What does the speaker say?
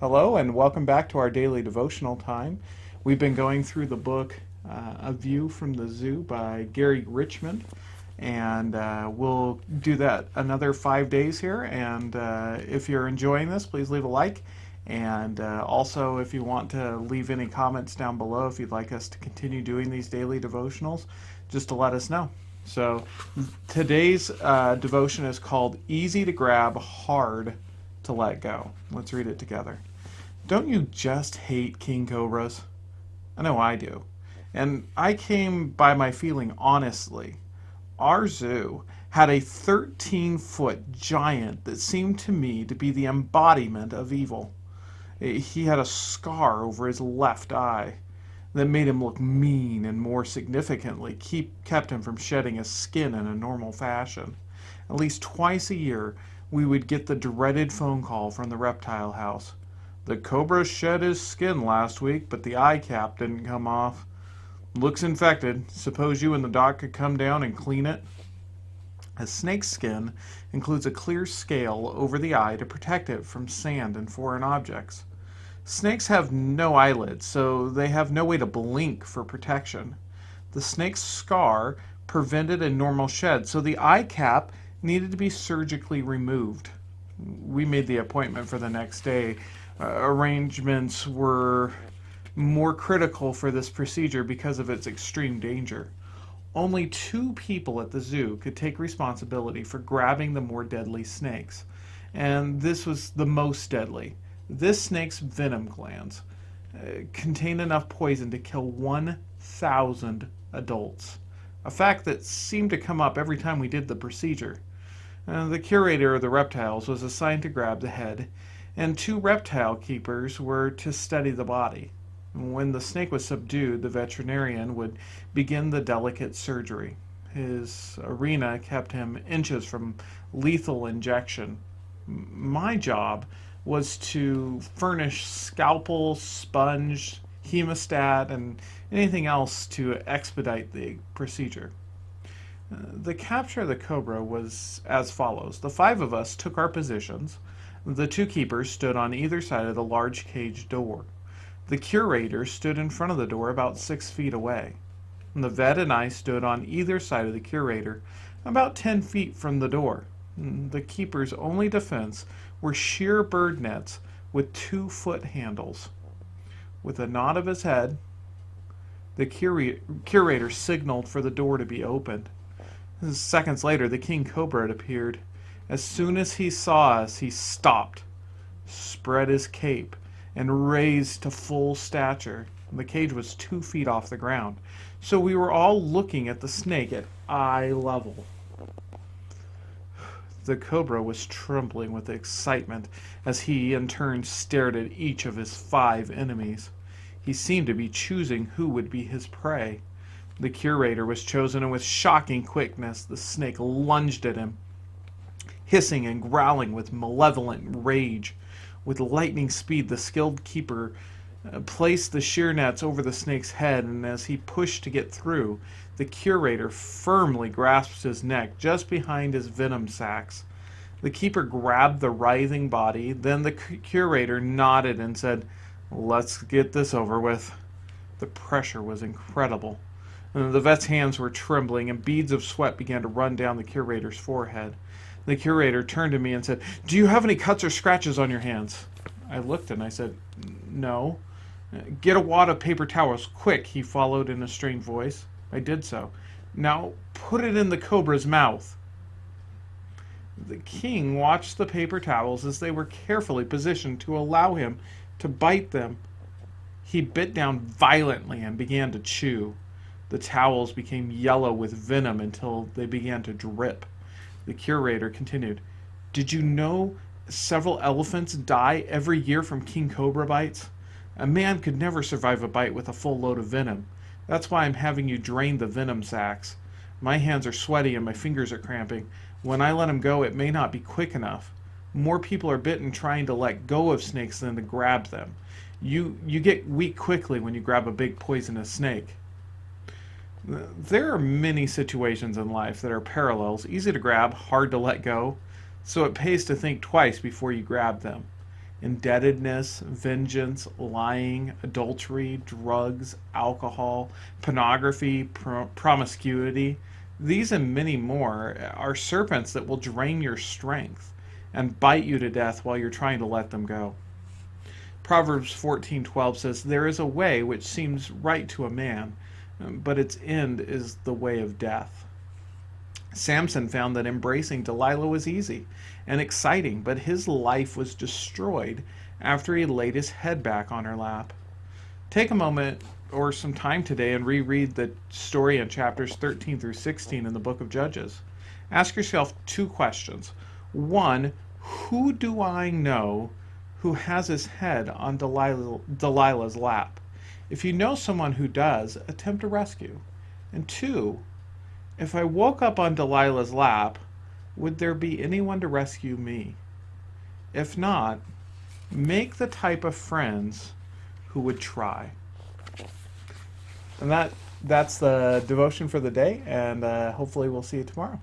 Hello, and welcome back to our daily devotional time. We've been going through the book A View from the Zoo by Gary Richmond, and we'll do that another 5 days here. And if you're enjoying this, please leave a like. And also, if you want to leave any comments down below, if you'd like us to continue doing these daily devotionals, just to let us know. So today's devotion is called Easy to Grab, Hard to Let Go. Let's read it together. Don't you just hate king cobras? I know I do. And I came by my feeling honestly. Our zoo had a 13-foot giant that seemed to me to be the embodiment of evil. He had a scar over his left eye that made him look mean and, more significantly, kept him from shedding his skin in a normal fashion. At least twice a year, we would get the dreaded phone call from the reptile house. The cobra shed his skin last week, but the eye cap didn't come off. Looks infected. Suppose you and the doc could come down and clean it? A snake's skin includes a clear scale over the eye to protect it from sand and foreign objects. Snakes have no eyelids, so they have no way to blink for protection. The snake's scar prevented a normal shed, so the eye cap needed to be surgically removed. We made the appointment for the next day. Arrangements were more critical for this procedure because of its extreme danger. Only 2 people at the zoo could take responsibility for grabbing the more deadly snakes, and this was the most deadly. This snake's venom glands contained enough poison to kill 1,000 adults, a fact that seemed to come up every time we did the procedure. The curator of the reptiles was assigned to grab the head, and 2 reptile keepers were to study the body. When the snake was subdued, the veterinarian would begin the delicate surgery. His arena kept him inches from lethal injection. My job was to furnish scalpel, sponge, hemostat, and anything else to expedite the procedure. The capture of the cobra was as follows. The 5 of us took our positions. The 2 keepers stood on either side of the large cage door. The curator stood in front of the door about 6 feet away. The vet and I stood on either side of the curator, about 10 feet from the door. The keeper's only defense were sheer bird nets with 2-foot handles. With a nod of his head, the curator signaled for the door to be opened. Seconds later, the king cobra had appeared. As soon as he saw us, he stopped, spread his cape, and raised to full stature. The cage was 2 feet off the ground, so we were all looking at the snake at eye level. The cobra was trembling with excitement as he, in turn, stared at each of his 5 enemies. He seemed to be choosing who would be his prey. The curator was chosen, and with shocking quickness, the snake lunged at him, hissing and growling with malevolent rage. With lightning speed, the skilled keeper placed the sheer nets over the snake's head, and as he pushed to get through, the curator firmly grasped his neck just behind his venom sacs. The keeper grabbed the writhing body, then the curator nodded and said, "Let's get this over with." The pressure was incredible. The vet's hands were trembling, and beads of sweat began to run down the curator's forehead. The curator turned to me and said, "Do you have any cuts or scratches on your hands?" I looked and I said, "No." "Get a wad of paper towels, quick," he followed in a strained voice. I did so. "Now put it in the cobra's mouth." The king watched the paper towels as they were carefully positioned to allow him to bite them. He bit down violently and began to chew. The towels became yellow with venom until they began to drip. The curator continued, "Did you know several elephants die every year from king cobra bites? A man could never survive a bite with a full load of venom. That's why I'm having you drain the venom sacs. My hands are sweaty and my fingers are cramping. When I let him go, it may not be quick enough. More people are bitten trying to let go of snakes than to grab them. You get weak quickly when you grab a big poisonous snake." There are many situations in life that are parallels, easy to grab, hard to let go, so it pays to think twice before you grab them. indebtedness, vengeance, lying, adultery, drugs, alcohol, pornography, promiscuity. These and many more are serpents that will drain your strength and bite you to death while you're trying to let them go. Proverbs 14:12 says, "There is a way which seems right to a man, but its end is the way of death." Samson found that embracing Delilah was easy and exciting, but his life was destroyed after he laid his head back on her lap. Take a moment or some time today and reread the story in chapters 13 through 16 in the book of Judges. Ask yourself two questions. One, who do I know who has his head on Delilah's lap? If you know someone who does, attempt a rescue. And two, if I woke up on Delilah's lap, would there be anyone to rescue me? If not, make the type of friends who would try. And that's the devotion for the day, and hopefully we'll see you tomorrow.